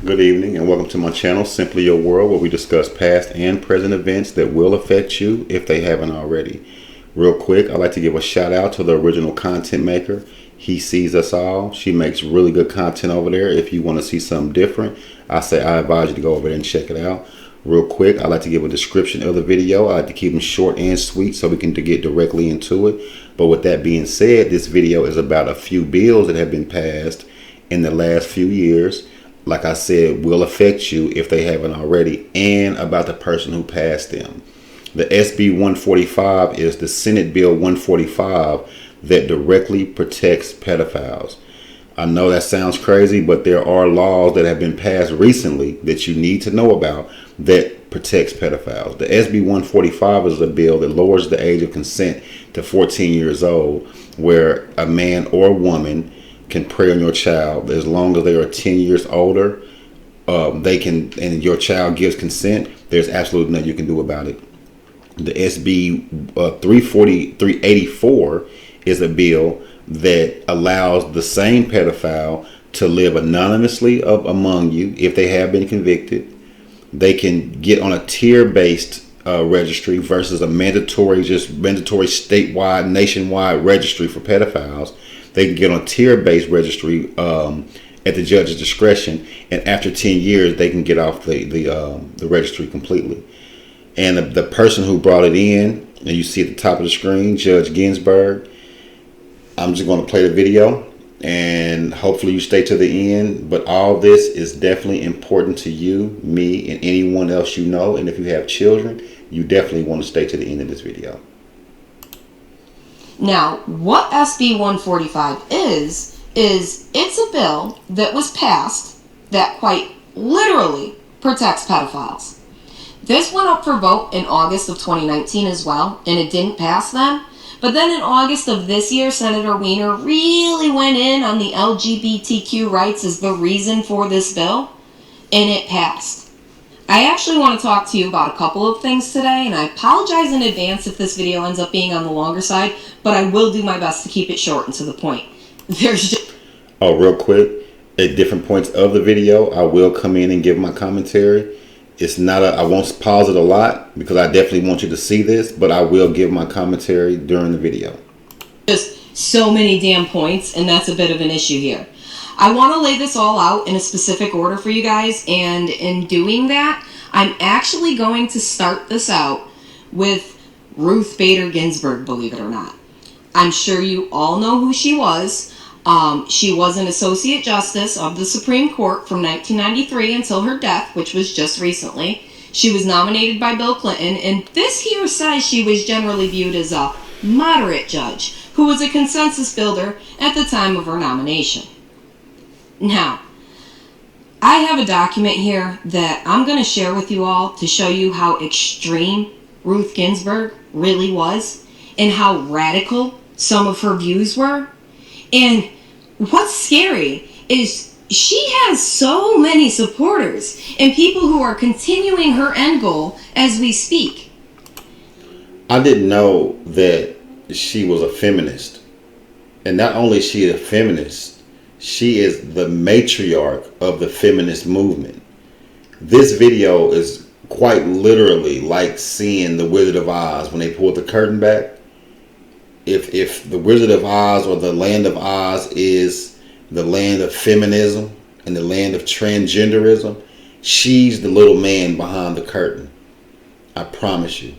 Good evening and welcome to my channel, Simply Your World, where we discuss past and present events that will affect you if they haven't already. Real quick, I'd like to give a shout out to the original content maker. He Sees Us All. She makes really good content over there. If you want to see something different, I advise you to go over there and check it out. Real quick, I like to give a description of the video. I like to keep them short and sweet so we can get directly into it. But with that being said, this video is about a few bills that have been passed in the last few years. Like I said, will affect you if they haven't already, and about the person who passed them. The SB 145 is the Senate Bill 145 that directly protects pedophiles. I know that sounds crazy, but there are laws that have been passed recently that you need to know about that protects pedophiles. The SB 145 is a bill that lowers the age of consent to 14 years old, where a man or woman can prey on your child as long as they are 10 years older. They can, and your child gives consent. There's absolutely nothing you can do about it. The SB 384 is a bill that allows the same pedophile to live anonymously among you if they have been convicted. They can get on a tier-based registry versus a mandatory statewide, nationwide registry for pedophiles. They can get on a tier-based registry at the judge's discretion, and after 10 years, they can get off the registry completely. And the person who brought it in, and you see at the top of the screen, Judge Ginsburg. I'm just going to play the video, and hopefully you stay to the end. But all this is definitely important to you, me, and anyone else you know. And if you have children, you definitely want to stay to the end of this video. Now, what SB 145 is it's a bill that was passed that quite literally protects pedophiles. This went up for vote in August of 2019 as well, and it didn't pass then. But then in August of this year, Senator Weiner really went in on the LGBTQ rights as the reason for this bill, and it passed. I actually want to talk to you about a couple of things today, and I apologize in advance if this video ends up being on the longer side, but I will do my best to keep it short and to the point. Oh, real quick, at different points of the video, I will come in and give my commentary. It's not I won't pause it a lot because I definitely want you to see this, but I will give my commentary during the video. Just so many damn points, and that's a bit of an issue here. I want to lay this all out in a specific order for you guys, and in doing that, I'm actually going to start this out with Ruth Bader Ginsburg, believe it or not. I'm sure you all know who she was. She was an Associate Justice of the Supreme Court from 1993 until her death, which was just recently. She was nominated by Bill Clinton, and this here says she was generally viewed as a moderate judge who was a consensus builder at the time of her nomination. Now, I have a document here that I'm going to share with you all to show you how extreme Ruth Ginsburg really was and how radical some of her views were. And what's scary is she has so many supporters and people who are continuing her end goal as we speak. I didn't know that she was a feminist. And not only is she a feminist, she is the matriarch of the feminist movement. This video is quite literally like seeing the Wizard of Oz when they pulled the curtain back. If the Wizard of Oz or the land of Oz is the land of feminism and the land of transgenderism, she's the little man behind the curtain. I promise you.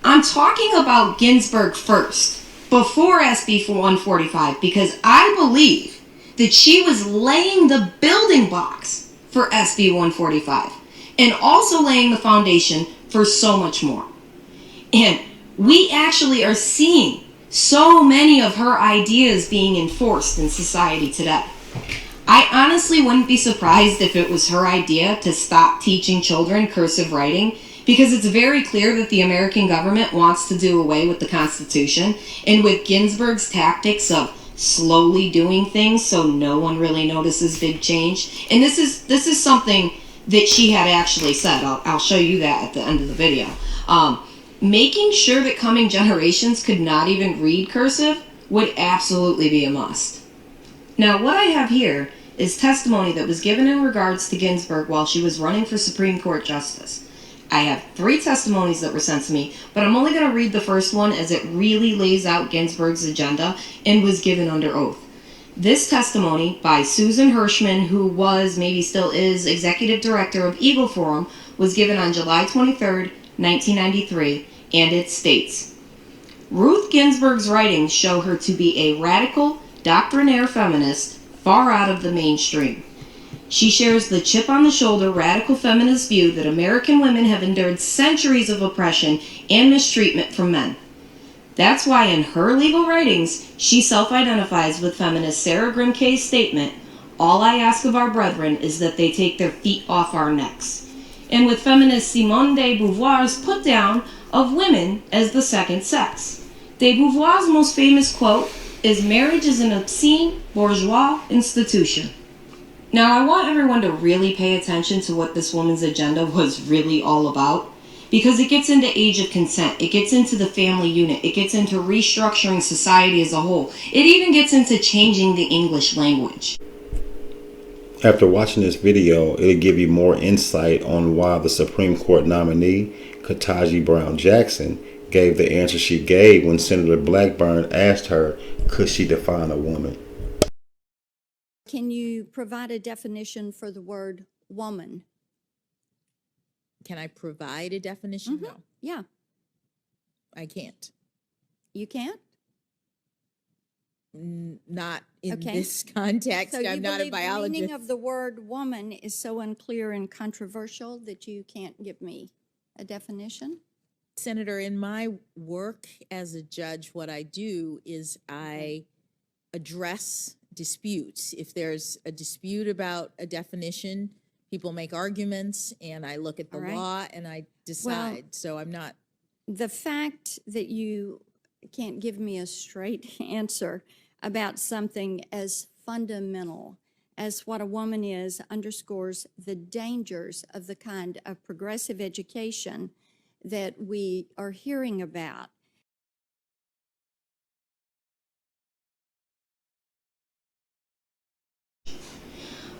I'm talking about Ginsburg first, before SB 145, because I believe that she was laying the building blocks for SB 145 and also laying the foundation for so much more. And we actually are seeing so many of her ideas being enforced in society today. I honestly wouldn't be surprised if it was her idea to stop teaching children cursive writing, because it's very clear that the American government wants to do away with the Constitution, and with Ginsburg's tactics of slowly doing things so no one really notices big change. And this is something that she had actually said. I'll show you that at the end of the video. Making sure that coming generations could not even read cursive would absolutely be a must. Now, what I have here is testimony that was given in regards to Ginsburg while she was running for Supreme Court Justice. I have 3 testimonies that were sent to me, but I'm only going to read the first one as it really lays out Ginsburg's agenda and was given under oath. This testimony by Susan Hirschman, who was, maybe still is, executive director of Eagle Forum, was given on July 23, 1993, and it states, Ruth Ginsburg's writings show her to be a radical, doctrinaire feminist, far out of the mainstream. She shares the chip-on-the-shoulder radical feminist view that American women have endured centuries of oppression and mistreatment from men. That's why in her legal writings, she self-identifies with feminist Sarah Grimke's statement, "All I ask of our brethren is that they take their feet off our necks," and with feminist Simone de Beauvoir's put down of women as the second sex. De Beauvoir's most famous quote is, "Marriage is an obscene, bourgeois institution." Now, I want everyone to really pay attention to what this woman's agenda was really all about, because it gets into age of consent, it gets into the family unit, it gets into restructuring society as a whole, it even gets into changing the English language. After watching this video, it'll give you more insight on why the Supreme Court nominee, Ketanji Brown Jackson, gave the answer she gave when Senator Blackburn asked her, could she define a woman? Can you provide a definition for the word woman? Can I provide a definition? No, Yeah, I can't. you can't? Not in Okay. this context. So you I'm not a believe the meaning biologist. of the word woman is so unclear and controversial that you can't give me a definition? Senator, in my work as a judge, what I do is I address disputes. If there's a dispute about a definition, people make arguments, and I look at the All right. law and I decide. So I'm not. The fact that you can't give me a straight answer about something as fundamental as what a woman is underscores the dangers of the kind of progressive education that we are hearing about.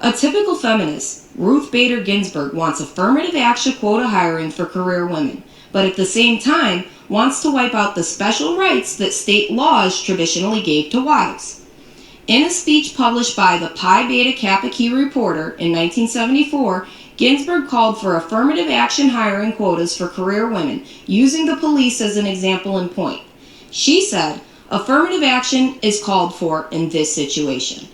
A typical feminist, Ruth Bader Ginsburg, wants affirmative action quota hiring for career women, but at the same time wants to wipe out the special rights that state laws traditionally gave to wives. In a speech published by the Pi Beta Kappa Key Reporter in 1974, Ginsburg called for affirmative action hiring quotas for career women, using the police as an example in point. She said, affirmative action is called for in this situation.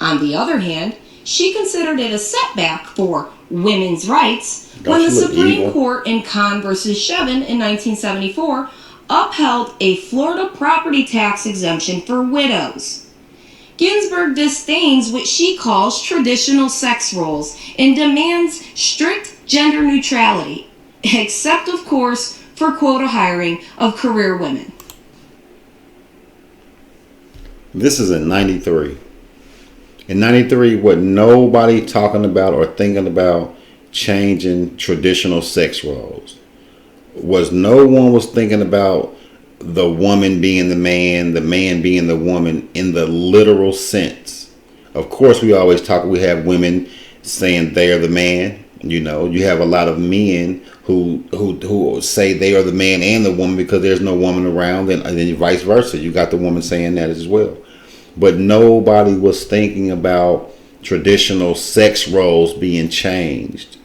On the other hand, she considered it a setback for women's rights when the Supreme Court in Kahn versus Chevin in 1974 upheld a Florida property tax exemption for widows. Ginsburg disdains what she calls traditional sex roles and demands strict gender neutrality, except, of course, for quota hiring of career women. This is in 93. In 93, what nobody talking about or thinking about changing traditional sex roles. No one was thinking about the woman being the man being the woman in the literal sense. Of course, we have women saying they are the man. You know, you have a lot of men who say they are the man and the woman because there's no woman around, and then vice versa. You got the woman saying that as well. But nobody was thinking about traditional sex roles being changed.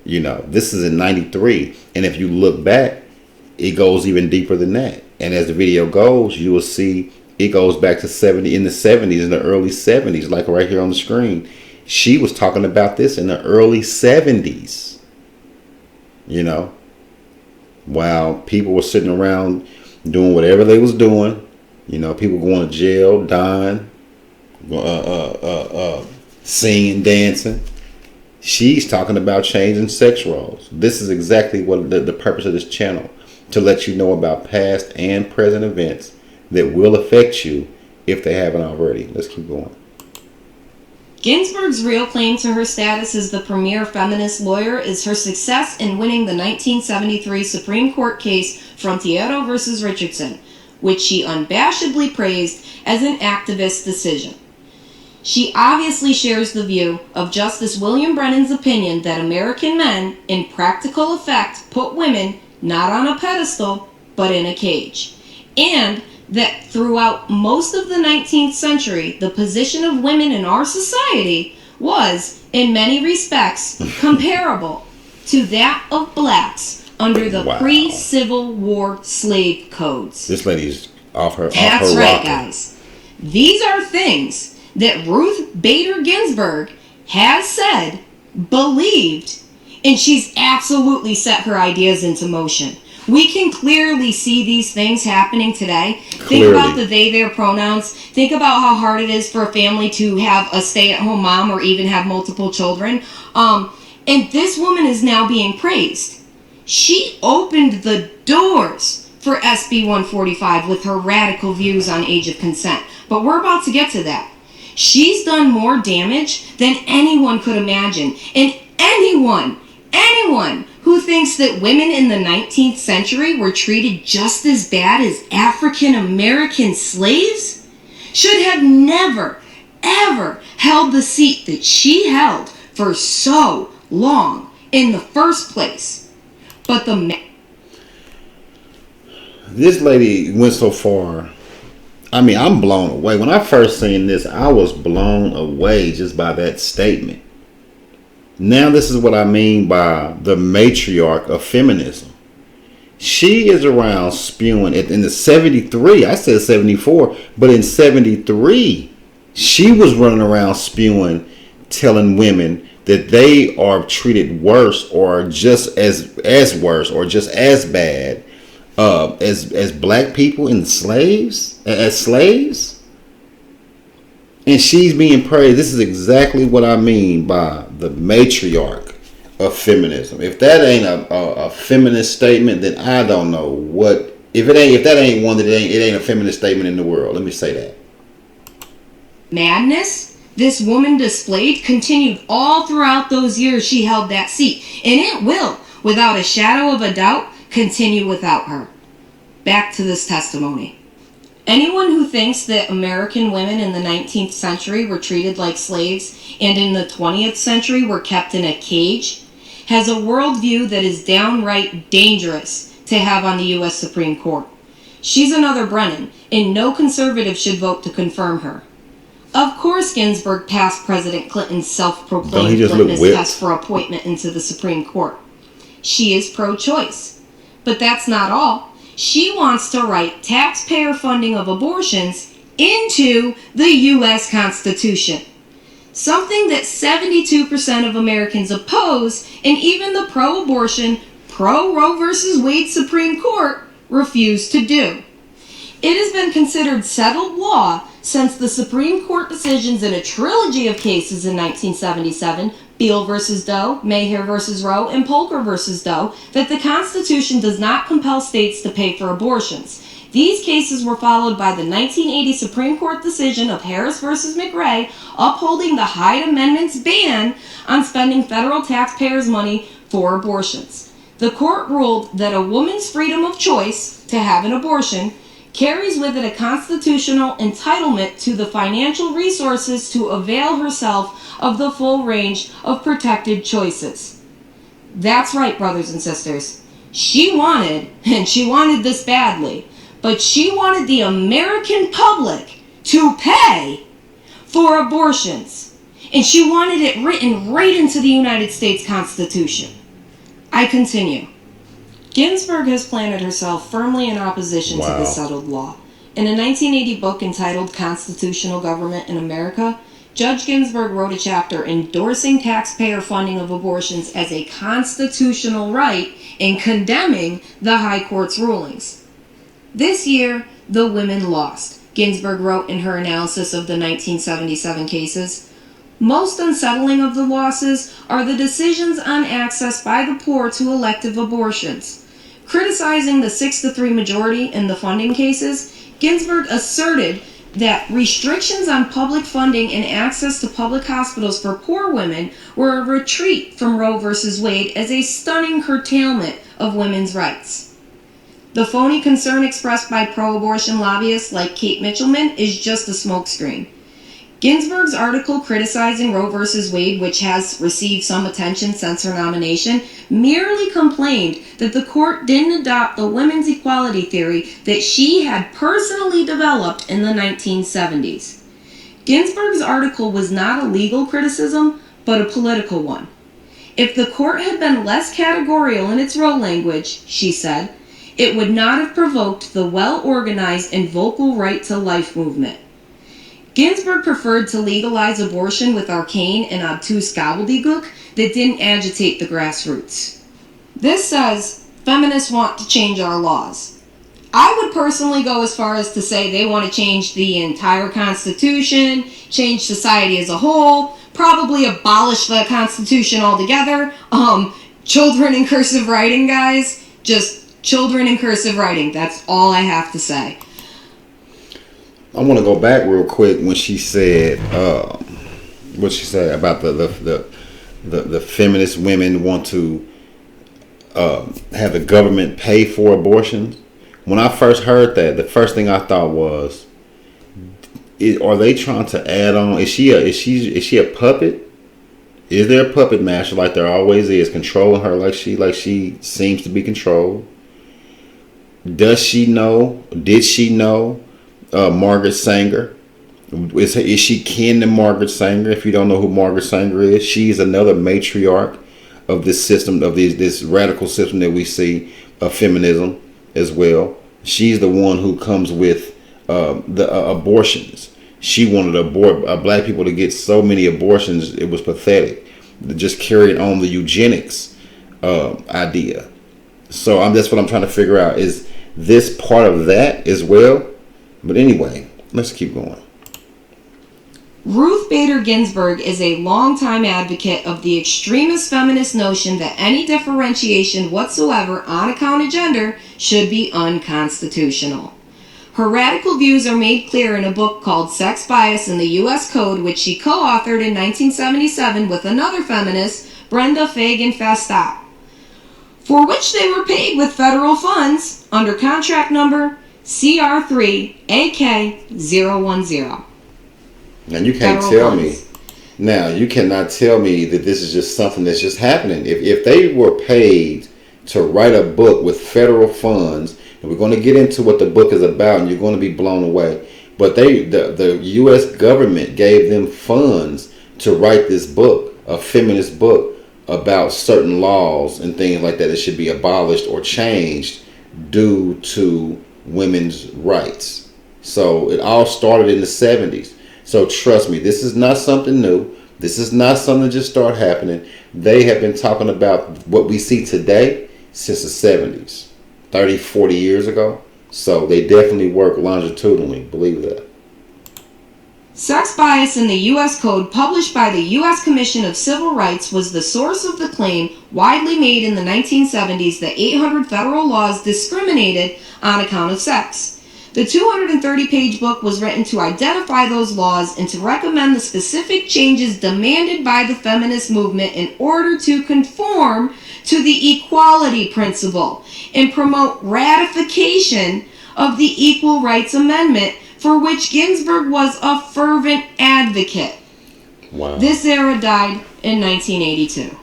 You know, this is in 93. And if you look back, it goes even deeper than that. And as the video goes, you will see it goes back to in the early 70s, like right here on the screen. She was talking about this in the early 70s. You know, while people were sitting around doing whatever they was doing. You know, people going to jail, dying, singing, dancing. She's talking about changing sex roles. This is exactly what the purpose of this channel, to let you know about past and present events that will affect you if they haven't already. Let's keep going. Ginsburg's real claim to her status as the premier feminist lawyer is her success in winning the 1973 Supreme Court case Frontiero versus Richardson, which she unabashedly praised as an activist decision. She obviously shares the view of Justice William Brennan's opinion that American men, in practical effect, put women not on a pedestal, but in a cage. And that throughout most of the 19th century, the position of women in our society was, in many respects, comparable to that of blacks under the pre-Civil War slave codes. This lady's off her That's right, rocker. guys. These are things that Ruth Bader Ginsburg has said, believed, and she's absolutely set her ideas into motion. We can clearly see these things happening today. Think about the they, their pronouns. Think about how hard it is for a family to have a stay-at-home mom or even have multiple children. And this woman is now being praised. She opened the doors for SB 145 with her radical views on age of consent. But we're about to get to that. She's done more damage than anyone could imagine. And anyone who thinks that women in the 19th century were treated just as bad as African American slaves should have never, ever held the seat that she held for so long in the first place. But this lady went so far. I mean, I'm blown away. When I first seen this, I was blown away just by that statement. Now this is what I mean by the matriarch of feminism. She is around spewing in the 73. I said 74, but in 73, she was running around spewing, telling women that they are treated worse or just as worse or just as bad as black people and slaves, as slaves. And she's being praised. This is exactly what I mean by the matriarch of feminism. If that ain't a feminist statement, then I don't know what. If that ain't one, that it ain't a feminist statement in the world. Let me say that. Madness this woman displayed continued all throughout those years she held that seat, and it will, without a shadow of a doubt, continue without her. Back to this testimony. Anyone who thinks that American women in the 19th century were treated like slaves and in the 20th century were kept in a cage has a worldview that is downright dangerous to have on the U.S. Supreme Court. She's another Brennan, and no conservative should vote to confirm her. Of course, Ginsburg passed President Clinton's self-proclaimed litmus test for appointment into the Supreme Court. She is pro-choice. But that's not all. She wants to write taxpayer funding of abortions into the U.S. Constitution. Something that 72% of Americans oppose, and even the pro-abortion, pro-Roe v. Wade Supreme Court refused to do. It has been considered settled law since the Supreme Court decisions in a trilogy of cases in 1977, Beale v. Doe, Maher v. Roe, and Polker v. Doe, that the Constitution does not compel states to pay for abortions. These cases were followed by the 1980 Supreme Court decision of Harris v. McRae upholding the Hyde Amendment's ban on spending federal taxpayers' money for abortions. The court ruled that a woman's freedom of choice to have an abortion carries with it a constitutional entitlement to the financial resources to avail herself of the full range of protected choices. That's right, brothers and sisters. She wanted this badly, but she wanted the American public to pay for abortions. And she wanted it written right into the United States Constitution. I continue. Ginsburg has planted herself firmly in opposition to this settled law. In a 1980 book entitled Constitutional Government in America, Judge Ginsburg wrote a chapter endorsing taxpayer funding of abortions as a constitutional right and condemning the High Court's rulings. This year, the women lost, Ginsburg wrote in her analysis of the 1977 cases. Most unsettling of the losses are the decisions on access by the poor to elective abortions. Criticizing the 6-3 majority in the funding cases, Ginsburg asserted that restrictions on public funding and access to public hospitals for poor women were a retreat from Roe v. Wade as a stunning curtailment of women's rights. The phony concern expressed by pro-abortion lobbyists like Kate Mitchellman is just a smokescreen. Ginsburg's article criticizing Roe v. Wade, which has received some attention since her nomination, merely complained that the court didn't adopt the women's equality theory that she had personally developed in the 1970s. Ginsburg's article was not a legal criticism, but a political one. If the court had been less categorical in its Roe language, she said, it would not have provoked the well-organized and vocal right to life movement. Ginsburg preferred to legalize abortion with arcane and obtuse gobbledygook that didn't agitate the grassroots. This says feminists want to change our laws. I would personally go as far as to say they want to change the entire Constitution, change society as a whole, probably abolish the Constitution altogether. Children in cursive writing, guys. Just children in cursive writing. That's all I have to say. I want to go back real quick when she said what she said about the feminist women want to have the government pay for abortions. When I first heard that, the first thing I thought was, are they trying to add on? Is she a puppet? Is there a puppet master like there always is, controlling her like she seems to be controlled? Does she know? Did she know Margaret Sanger? Is she kin to Margaret Sanger? If you don't know who Margaret Sanger is, she's another matriarch of this system, of this radical system that we see of feminism as well. She's the one who comes with the abortions. She wanted black people to get so many abortions, it was pathetic. Just carried on the eugenics idea. So that's what I'm trying to figure out. Is this part of that as well? But anyway, let's keep going. Ruth Bader Ginsburg is a longtime advocate of the extremist feminist notion that any differentiation whatsoever on account of gender should be unconstitutional. Her radical views are made clear in a book called Sex Bias in the U.S. Code, which she co-authored in 1977 with another feminist, Brenda Fagan Fastadt, for which they were paid with federal funds under contract number CR3 AK010. And you can't tell me. Now, you cannot tell me that this is just something that's just happening. If they were paid to write a book with federal funds, and we're going to get into what the book is about, and you're going to be blown away. But the U.S. government gave them funds to write this book, a feminist book about certain laws and things like that that should be abolished or changed due to women's rights. So it all started in the 70s. So trust me, this is not something new. This is not something that just started happening. They have been talking about what we see today since the 70s, 30, 40 years ago. So they definitely work longitudinally, believe that. Sex Bias in the U.S. Code, published by the U.S. Commission of Civil Rights, was the source of the claim widely made in the 1970s that 800 federal laws discriminated on account of sex. The 230-page book was written to identify those laws and to recommend the specific changes demanded by the feminist movement in order to conform to the equality principle and promote ratification of the Equal Rights Amendment, for which Ginsburg was a fervent advocate. Wow. This era died in 1982.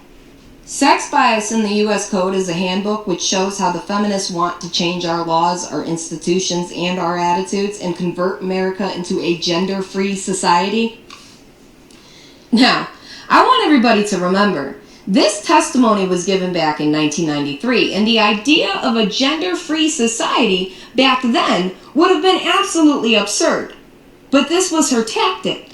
Sex Bias in the U.S. Code is a handbook which shows how the feminists want to change our laws, our institutions, and our attitudes and convert America into a gender-free society. Now, I want everybody to remember, this testimony was given back in 1993, and the idea of a gender-free society back then would have been absolutely absurd. But this was her tactic,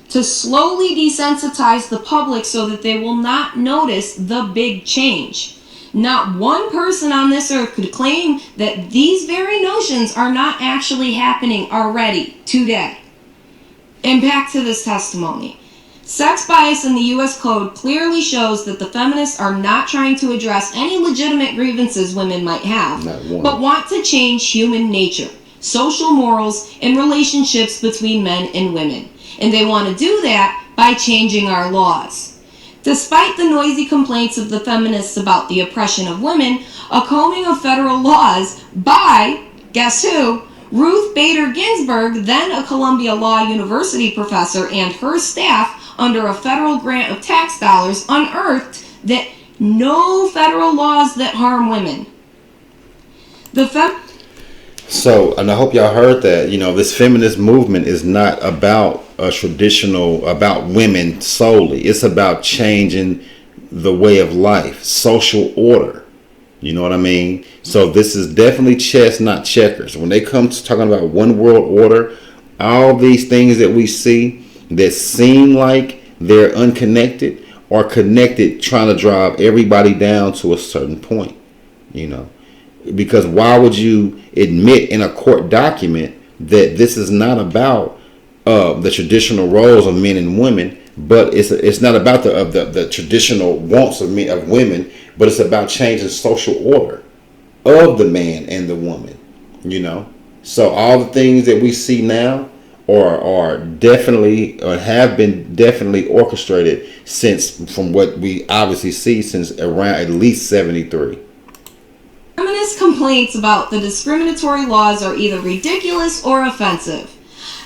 to slowly desensitize the public so that they will not notice the big change. Not one person on this earth could claim that these very notions are not actually happening already today. And back to this testimony. Sex Bias in the U.S. Code clearly shows that the feminists are not trying to address any legitimate grievances women might have, but want to change human nature, social morals, and relationships between men and women. And they want to do that by changing our laws. Despite the noisy complaints of the feminists about the oppression of women, a combing of federal laws by, guess who, Ruth Bader Ginsburg, then a Columbia Law University professor, and her staff, under a federal grant of tax dollars, unearthed that no federal laws that harm women. So, and I hope y'all heard that, this feminist movement is not about about women solely. It's about changing the way of life, social order. You know what I mean? So this is definitely chess, not checkers. When they come to talking about one world order, all these things that we see that seem like they're unconnected are connected, trying to drive everybody down to a certain point, Because why would you admit in a court document that this is not about the traditional roles of men and women, but it's not about the traditional wants of women, but it's about changing social order of the man and the woman, So all the things that we see now are definitely, or have been definitely orchestrated from what we obviously see since around at least 73. Feminist complaints about the discriminatory laws are either ridiculous or offensive.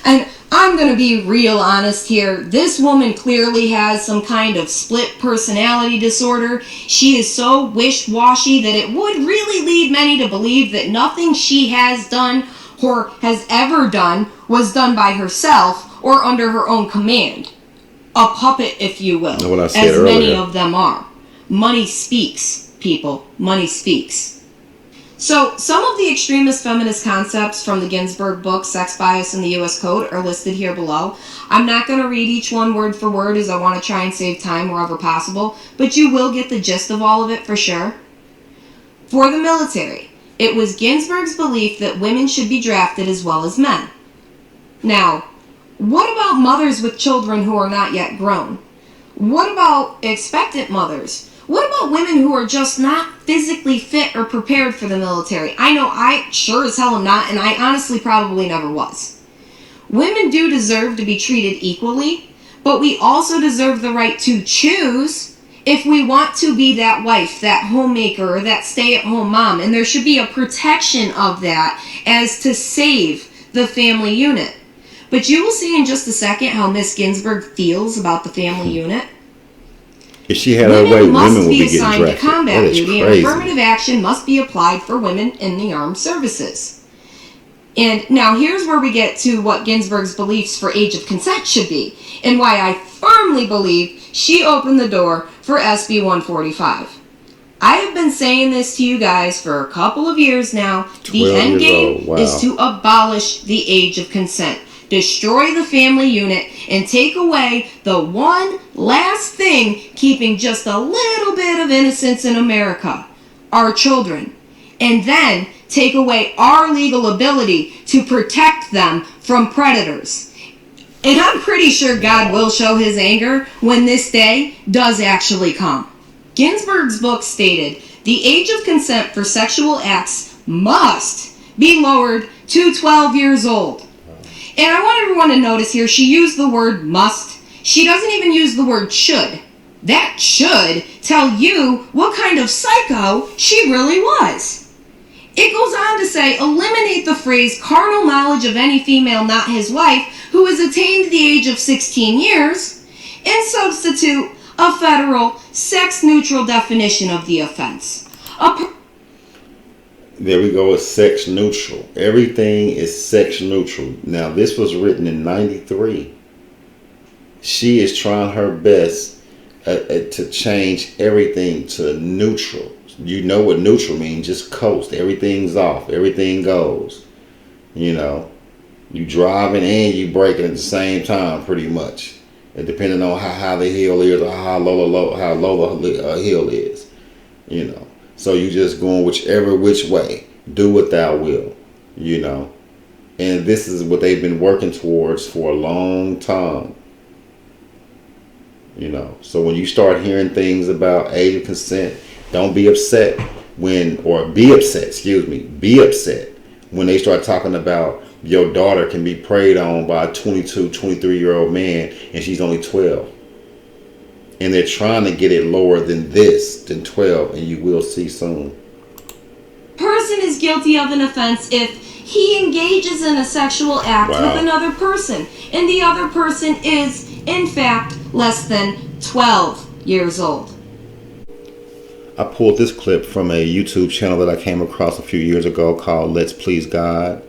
And I'm going to be real honest here. This woman clearly has some kind of split personality disorder. She is so wish-washy that it would really lead many to believe that nothing she has done or has ever done was done by herself or under her own command. A puppet, if you will, as many of them are. Money speaks, people. Money speaks. So, some of the extremist feminist concepts from the Ginsburg book, Sex Bias in the U.S. Code, are listed here below. I'm not going to read each one word for word, as I want to try and save time wherever possible, but you will get the gist of all of it for sure. For the military, it was Ginsburg's belief that women should be drafted as well as men. Now, what about mothers with children who are not yet grown? What about expectant mothers? What about women who are just not physically fit or prepared for the military? I know I sure as hell am not, and I honestly probably never was. Women do deserve to be treated equally, but we also deserve the right to choose if we want to be that wife, that homemaker, or that stay-at-home mom. And there should be a protection of that as to save the family unit. But you will see in just a second how Miss Ginsburg feels about the family unit. If she had her way, women would be getting assigned drafted. to combat That is duty, crazy. and affirmative action must be applied for women in the armed services. And now here's where we get to what Ginsburg's beliefs for age of consent should be, and why I firmly believe she opened the door for SB 145. I have been saying this to you guys for a couple of years now. The end game is to abolish the age of consent. Destroy the family unit and take away the one last thing keeping just a little bit of innocence in America, our children, and then take away our legal ability to protect them from predators. And I'm pretty sure God will show his anger when this day does actually come. Ginsburg's book stated, the age of consent for sexual acts must be lowered to 12 years old. And I want everyone to notice here, she used the word must. She doesn't even use the word should. That should tell you what kind of psycho she really was. It goes on to say, eliminate the phrase carnal knowledge of any female not his wife who has attained the age of 16 years and substitute a federal sex-neutral definition of the offense. There we go, it's sex neutral. Everything is sex neutral. Now, this was written in 93. She is trying her best to change everything to neutral. You know what neutral means, just coast. Everything's off. Everything goes. You driving and you braking at the same time, pretty much. And depending on how high the hill is or how low the hill is. So you just going which way. Do what thou will. And this is what they've been working towards for a long time. So when you start hearing things about age of consent, don't be upset be upset when they start talking about your daughter can be preyed on by a 22, 23-year-old man and she's only 12. And they're trying to get it lower than 12, and you will see soon. Person is guilty of an offense if he engages in a sexual act Wow. with another person, and the other person is, in fact, less than 12 years old. I pulled this clip from a YouTube channel that I came across a few years ago called Let's Please God.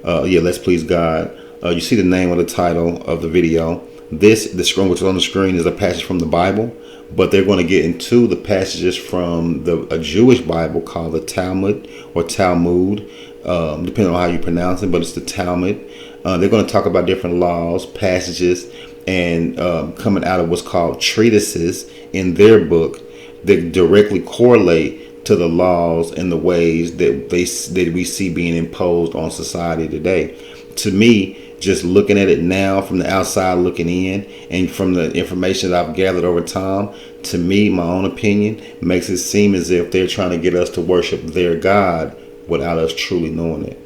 Let's Please God. You see the name of the title of the video. The screen, which is on the screen, is a passage from the Bible, but they're going to get into the passages from a Jewish Bible called the Talmud or Talmud, depending on how you pronounce it, but it's the Talmud. They're going to talk about different laws, passages, and coming out of what's called treatises in their book that directly correlate to the laws and the ways that we see being imposed on society today. To me, just looking at it now from the outside looking in, and from the information that I've gathered over time, to me, my own opinion, makes it seem as if they're trying to get us to worship their God without us truly knowing it.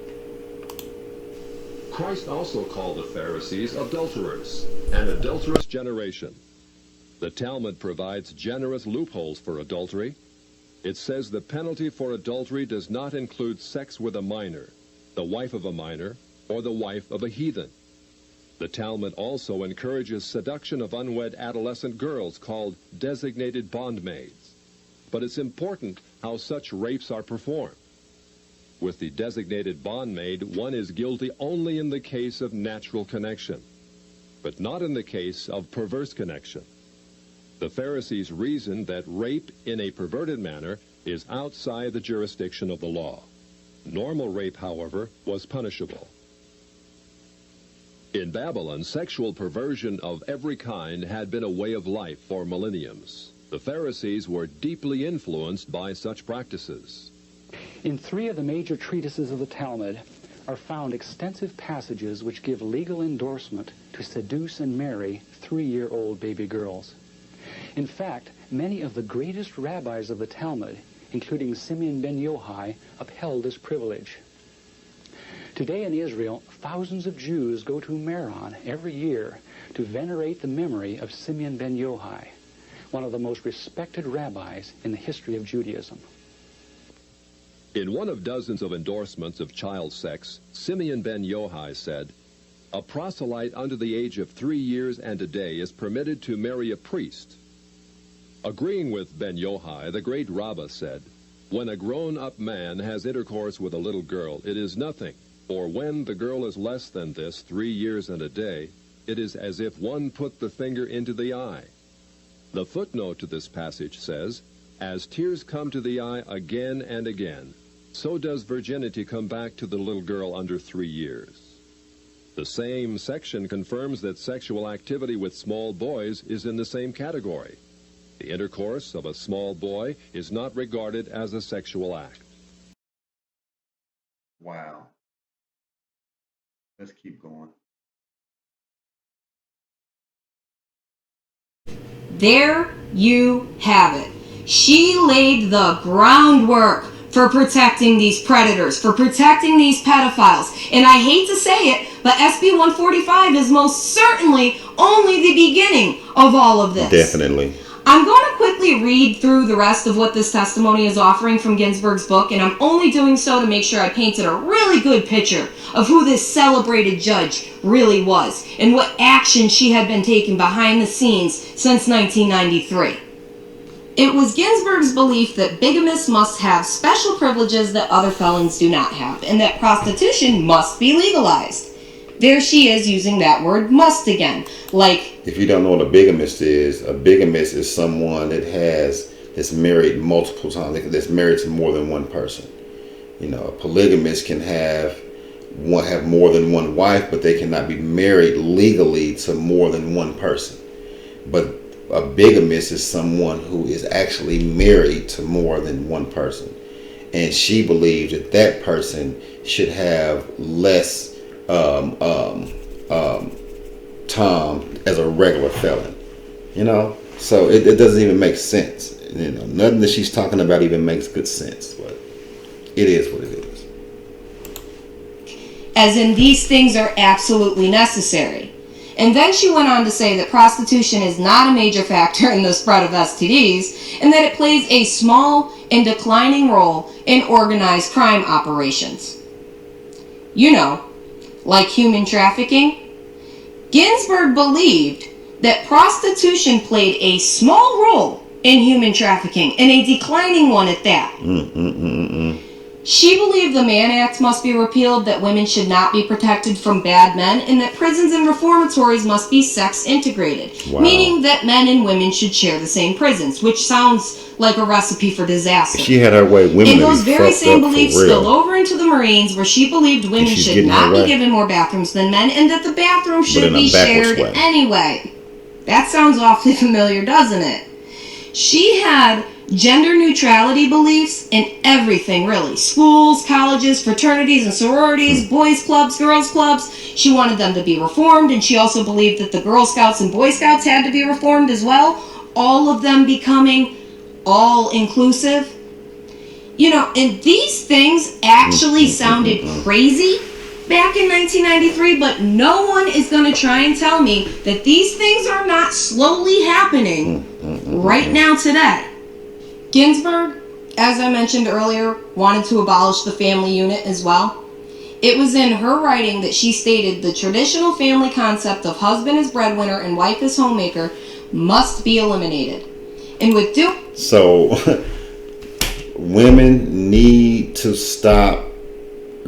Christ also called the Pharisees adulterers, an adulterous generation. The Talmud provides generous loopholes for adultery. It says the penalty for adultery does not include sex with a minor, the wife of a minor, or the wife of a heathen. The Talmud also encourages seduction of unwed adolescent girls called designated bondmaids. But it's important how such rapes are performed. With the designated bondmaid, one is guilty only in the case of natural connection, but not in the case of perverse connection. The Pharisees reasoned that rape in a perverted manner is outside the jurisdiction of the law. Normal rape, however, was punishable. In Babylon, sexual perversion of every kind had been a way of life for millenniums. The Pharisees were deeply influenced by such practices. In 3 of the major treatises of the Talmud are found extensive passages which give legal endorsement to seduce and marry 3-year-old baby girls. In fact, many of the greatest rabbis of the Talmud, including Simeon ben Yochai, upheld this privilege. Today in Israel, thousands of Jews go to Meron every year to venerate the memory of Simeon ben Yochai, one of the most respected rabbis in the history of Judaism. In one of dozens of endorsements of child sex, Simeon ben Yochai said, "A proselyte under the age of 3 years and a day is permitted to marry a priest." Agreeing with ben Yochai, the great Rabbah said, "When a grown-up man has intercourse with a little girl, it is nothing, or when the girl is less than this, 3 years and a day, it is as if one put the finger into the eye." The footnote to this passage says, "As tears come to the eye again and again, so does virginity come back to the little girl under 3 years." The same section confirms that sexual activity with small boys is in the same category. The intercourse of a small boy is not regarded as a sexual act. Wow. Let's keep going. There you have it. She laid the groundwork for protecting these predators, for protecting these pedophiles. And I hate to say it, but SB 145 is most certainly only the beginning of all of this. Definitely. I'm going to quickly read through the rest of what this testimony is offering from Ginsburg's book, and I'm only doing so to make sure I painted a really good picture of who this celebrated judge really was and what action she had been taking behind the scenes since 1993. It was Ginsburg's belief that bigamists must have special privileges that other felons do not have, and that prostitution must be legalized. There she is using that word must again. Like, if you don't know what a bigamist is someone that's married multiple times, that's married to more than one person. You know, a polygamist can have more than one wife, but they cannot be married legally to more than one person. But a bigamist is someone who is actually married to more than one person. And she believed that person should have less time as a regular felon. You know? So it doesn't even make sense. You know, nothing that she's talking about even makes good sense. But it is what it is. As in, these things are absolutely necessary. And then she went on to say that prostitution is not a major factor in the spread of STDs, and that it plays a small and declining role in organized crime operations. You know, like human trafficking. Ginsburg believed that prostitution played a small role in human trafficking, and a declining one at that. She believed the Mann Act must be repealed, that women should not be protected from bad men, and that prisons and reformatories must be sex integrated, meaning that men and women should share the same prisons, which sounds like a recipe for disaster. She had her way. Women and those very same beliefs spilled over into the Marines, where she believed women should not be given more bathrooms than men, and that the bathroom should be shared anyway. That sounds awfully familiar, doesn't it? She had gender neutrality beliefs in everything, really. Schools, colleges, fraternities and sororities, boys clubs, girls clubs. She wanted them to be reformed, and she also believed that the Girl Scouts and Boy Scouts had to be reformed as well. All of them becoming all-inclusive. You know, and these things actually sounded crazy back in 1993, but no one is going to try and tell me that these things are not slowly happening right now today. Ginsburg, as I mentioned earlier, wanted to abolish the family unit as well. It was in her writing that she stated the traditional family concept of husband as breadwinner and wife as homemaker must be eliminated. And with So, women need to stop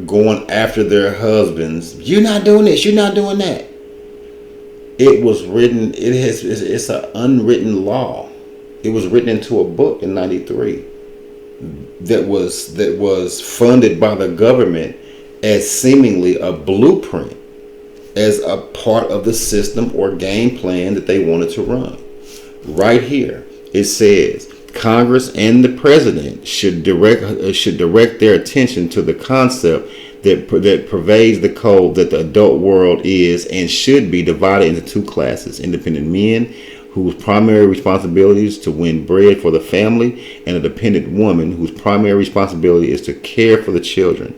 going after their husbands. You're not doing this, you're not doing that. It was written, it's an unwritten law. It was written into a book in 93 that was funded by the government as seemingly a blueprint, as a part of the system or game plan that they wanted to run. Right here, it says Congress and the president should direct their attention to the concept that pervades the code that the adult world is and should be divided into two classes: independent men, whose primary responsibility is to win bread for the family, and a dependent woman whose primary responsibility is to care for the children.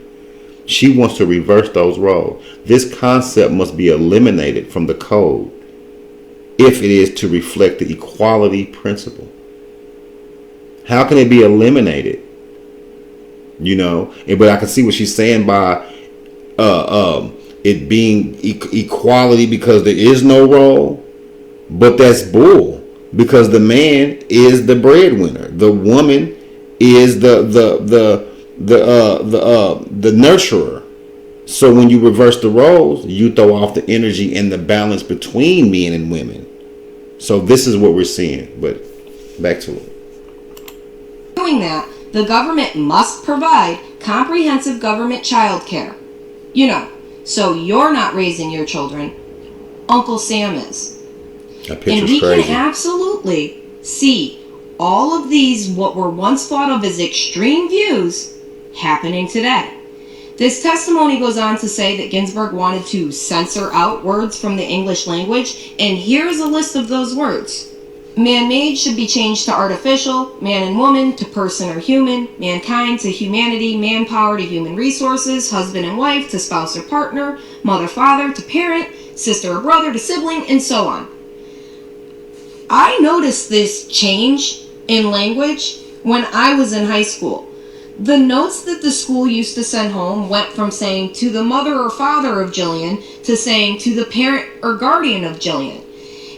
She wants to reverse those roles. This concept must be eliminated from the code if it is to reflect the equality principle. How can it be eliminated? You know, but I can see what she's saying by it being equality because there is no role. But that's bull, because the man is the breadwinner. The woman is the nurturer. So when you reverse the roles, you throw off the energy and the balance between men and women. So this is what we're seeing. But back to it. Doing that, the government must provide comprehensive government child care. You know, so you're not raising your children. Uncle Sam is. And we can absolutely see all of these, what were once thought of as extreme views, happening today. This testimony goes on to say that Ginsburg wanted to censor out words from the English language, and here's a list of those words. Man-made should be changed to artificial, man and woman to person or human, mankind to humanity, manpower to human resources, husband and wife to spouse or partner, mother-father to parent, sister or brother to sibling, and so on. I noticed this change in language when I was in high school. The notes that the school used to send home went from saying to the mother or father of Jillian to saying to the parent or guardian of Jillian.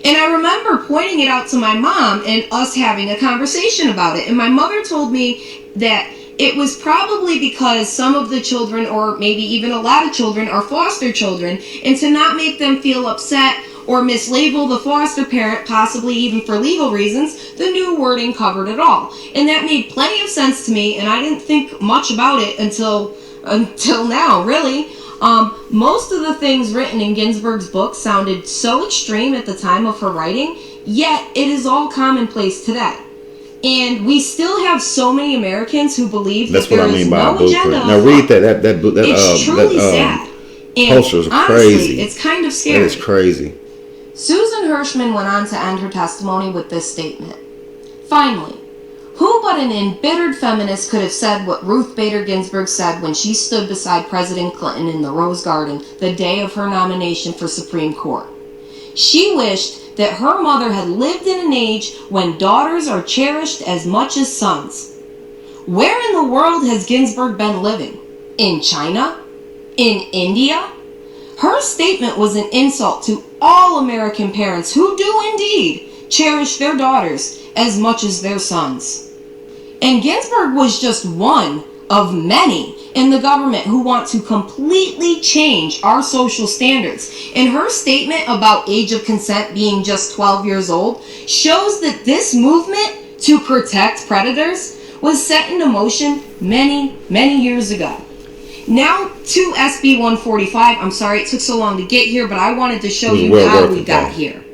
And I remember pointing it out to my mom and us having a conversation about it. And my mother told me that it was probably because some of the children, or maybe even a lot of children, are foster children, and to not make them feel upset or mislabel the foster parent, possibly even for legal reasons, the new wording covered it all. And that made plenty of sense to me, and I didn't think much about it until now, really. Most of the things written in Ginsburg's book sounded so extreme at the time of her writing, yet it is all commonplace today. And we still have so many Americans who believe that there is no agenda. Now read that. It's truly sad. And poster is honestly, crazy. It's kind of scary. That is crazy. Susan Hirschman went on to end her testimony with this statement. Finally, who but an embittered feminist could have said what Ruth Bader Ginsburg said when she stood beside President Clinton in the Rose Garden the day of her nomination for Supreme Court? She wished that her mother had lived in an age when daughters are cherished as much as sons. Where in the world has Ginsburg been living? In China? In India, her statement was an insult to all American parents who do indeed cherish their daughters as much as their sons. And Ginsburg was just one of many in the government who want to completely change our social standards. And her statement about age of consent being just 12 years old shows that this movement to protect predators was set into motion many, many years ago. Now to SB 145. I'm sorry it took so long to get here, but I wanted to show you how we got here.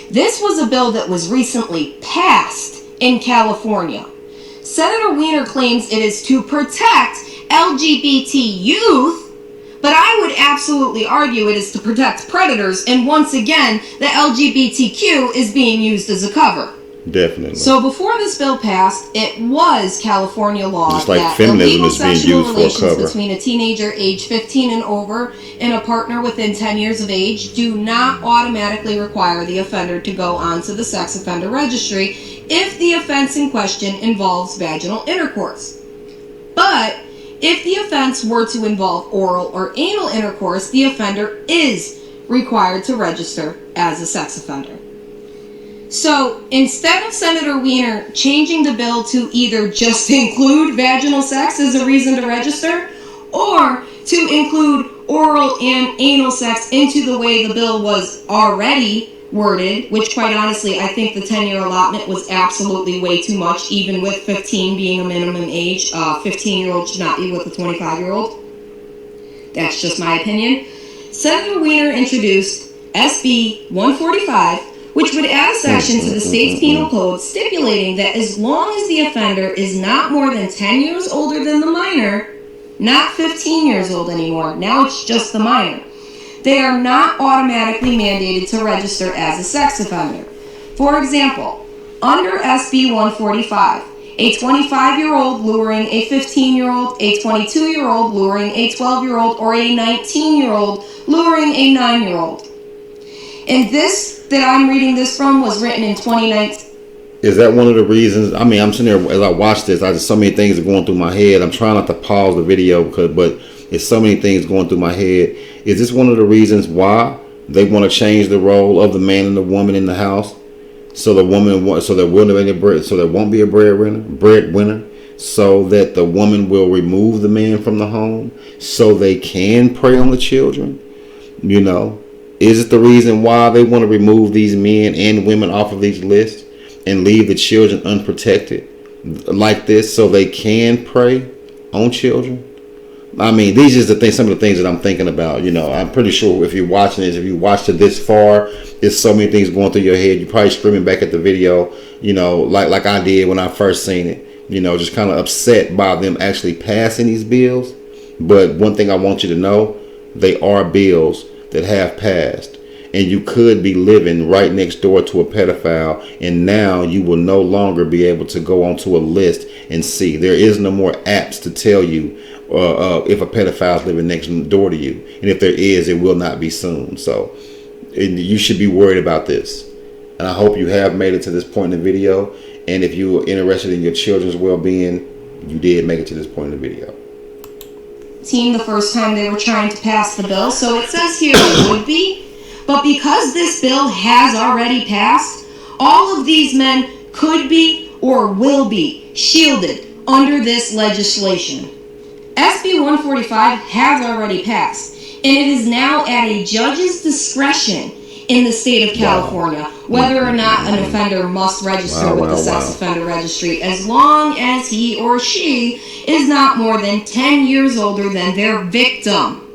This was a bill that was recently passed in California. Senator Wiener claims it is to protect LGBT youth, but I would absolutely argue it is to protect predators, and once again, the LGBTQ is being used as a cover. Definitely. So before this bill passed, it was California law just like that feminism illegal is being sexual used for a relations cover between a teenager age 15 and over and a partner within 10 years of age do not automatically require the offender to go onto the sex offender registry if the offense in question involves vaginal intercourse. But if the offense were to involve oral or anal intercourse, the offender is required to register as a sex offender. So instead of Senator Wiener changing the bill to either just include vaginal sex as a reason to register, or to include oral and anal sex into the way the bill was already worded, which quite honestly I think the 10-year allotment was absolutely way too much, even with 15 being a minimum age. 15-year-old should not be with a 25-year-old. That's just my opinion. Senator Wiener introduced SB 145, which would add a section to the state's penal code stipulating that as long as the offender is not more than 10 years older than the minor, not 15 years old anymore, now it's just the minor, they are not automatically mandated to register as a sex offender. For example, under SB 145, a 25-year-old luring a 15-year-old, a 22-year-old luring a 12-year-old, or a 19-year-old luring a 9-year-old. And this that I'm reading this from was written in 2019. Is that one of the reasons? I mean, I'm sitting there as I watch this. I just so many things are going through my head. I'm trying not to pause the video but it's so many things going through my head. Is this one of the reasons why they want to change the role of the man and the woman in the house? So the woman, so there won't be a breadwinner, so that the woman will remove the man from the home, so they can prey on the children. You know, is it the reason why they want to remove these men and women off of these lists and leave the children unprotected like this, so they can prey on children? I mean, these are some of the things that I'm thinking about. You know, I'm pretty sure if you're watching this, if you watched it this far, there's so many things going through your head. You're probably screaming back at the video, you know, like I did when I first seen it. You know, just kind of upset by them actually passing these bills. But one thing I want you to know, they are bills that have passed. And you could be living right next door to a pedophile, and now you will no longer be able to go onto a list and see. There is no more apps to tell you if a pedophile is living next door to you. And if there is, it will not be soon. So you should be worried about this. And I hope you have made it to this point in the video. And if you are interested in your children's well-being, you did make it to this point in the video. The first time they were trying to pass the bill, so it says here it would be. But because this bill has already passed, all of these men could be or will be shielded under this legislation. SB 145 has already passed, and it is now at a judge's discretion in the state of California whether or not an offender must register with the sex offender registry, as long as he or she is not more than 10 years older than their victim.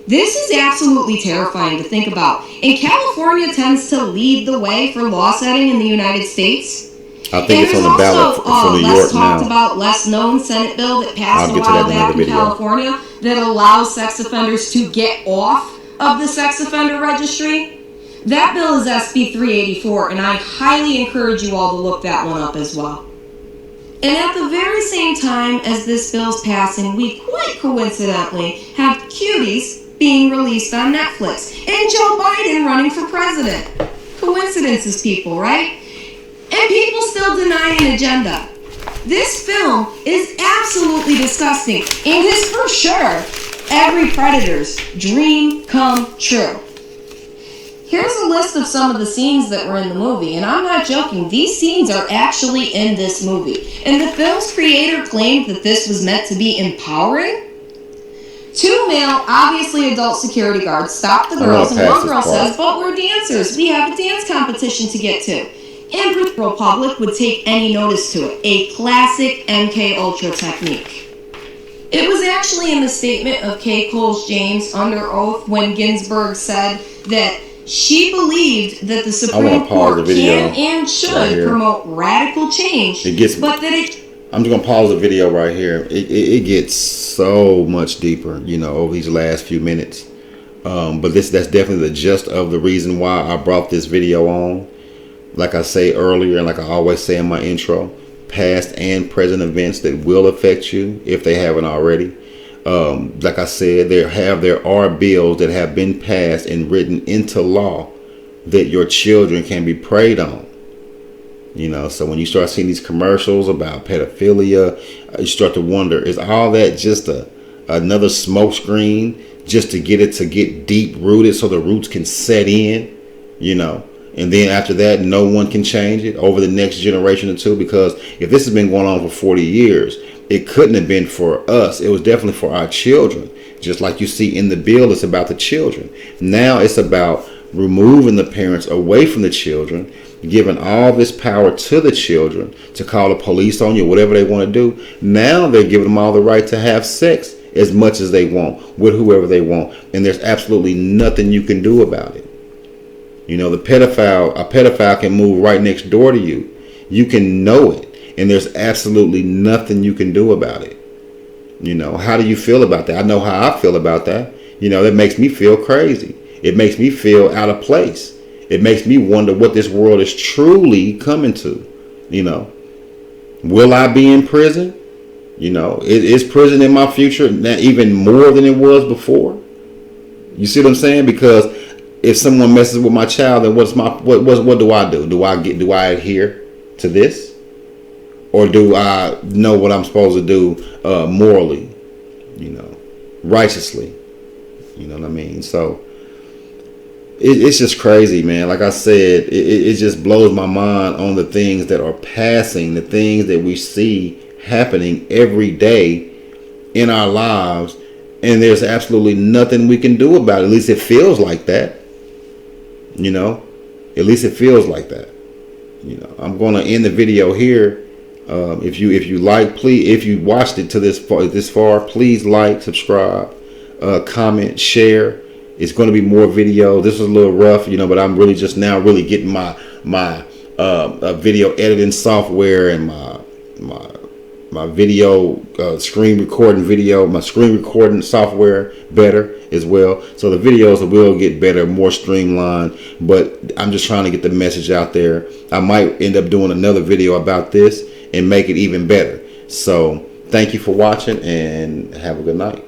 This is absolutely terrifying to think about. And California tends to lead the way for law setting in the United States. I think it's on the ballot for New York now. Talked about, less known Senate bill that passed a while back in California that allows sex offenders to get off of the sex offender registry. That bill is SB 384, and I highly encourage you all to look that one up as well. And at the very same time as this bill's passing, we quite coincidentally have Cuties being released on Netflix and Joe Biden running for president. Coincidences, people, right? And people still deny an agenda. This film is absolutely disgusting and is for sure every predator's dream come true. Here's a list of some of the scenes that were in the movie, and I'm not joking, these scenes are actually in this movie. And the film's creator claimed that this was meant to be empowering. 2 male, obviously adult security guards stop the girls, and one girl says, "But we're dancers, we have a dance competition to get to." And the general public would take any notice to it. A classic MK Ultra technique. It was actually in the statement of Kay Coles James under oath when Ginsburg said that she believed that the Supreme Court can and should promote radical change, but that it... I'm just going to pause the video right here. It gets so much deeper, you know, over these last few minutes. But that's definitely the gist of the reason why I brought this video on. Like I say earlier, and like I always say in my intro, past and present events that will affect you if they haven't already. Like I said, there are bills that have been passed and written into law that your children can be preyed on. You know, so when you start seeing these commercials about pedophilia, you start to wonder, is all that just another smoke screen just to get deep rooted so the roots can set in, you know? And then after that, no one can change it over the next generation or two, because if this has been going on for 40 years, it couldn't have been for us. It was definitely for our children. Just like you see in the bill, it's about the children. Now it's about removing the parents away from the children, giving all this power to the children to call the police on you, whatever they want to do. Now they're giving them all the right to have sex as much as they want with whoever they want. And there's absolutely nothing you can do about it. You know, a pedophile can move right next door to you. You can know it. And there's absolutely nothing you can do about it. You know, how do you feel about that? I know how I feel about that. You know, that makes me feel crazy. It makes me feel out of place. It makes me wonder what this world is truly coming to. You know, will I be in prison? You know, is prison in my future even more than it was before? You see what I'm saying? Because if someone messes with my child, then what do I do? Do I adhere to this? Or do I know what I'm supposed to do morally, you know, righteously? You know what I mean? So it's just crazy, man. Like I said, it just blows my mind on the things that are passing, the things that we see happening every day in our lives. And there's absolutely nothing we can do about it. At least it feels like that. You know, at least it feels like that. You know, I'm going to end the video here. If you like, please, if you watched it to this far, please like, subscribe, comment, share. It's going to be more videos. This was a little rough, you know, but I'm really just now really getting my video editing software and my video screen recording software better as well. So the videos will get better, more streamlined, but I'm just trying to get the message out there. I might end up doing another video about this and make it even better. So thank you for watching and have a good night.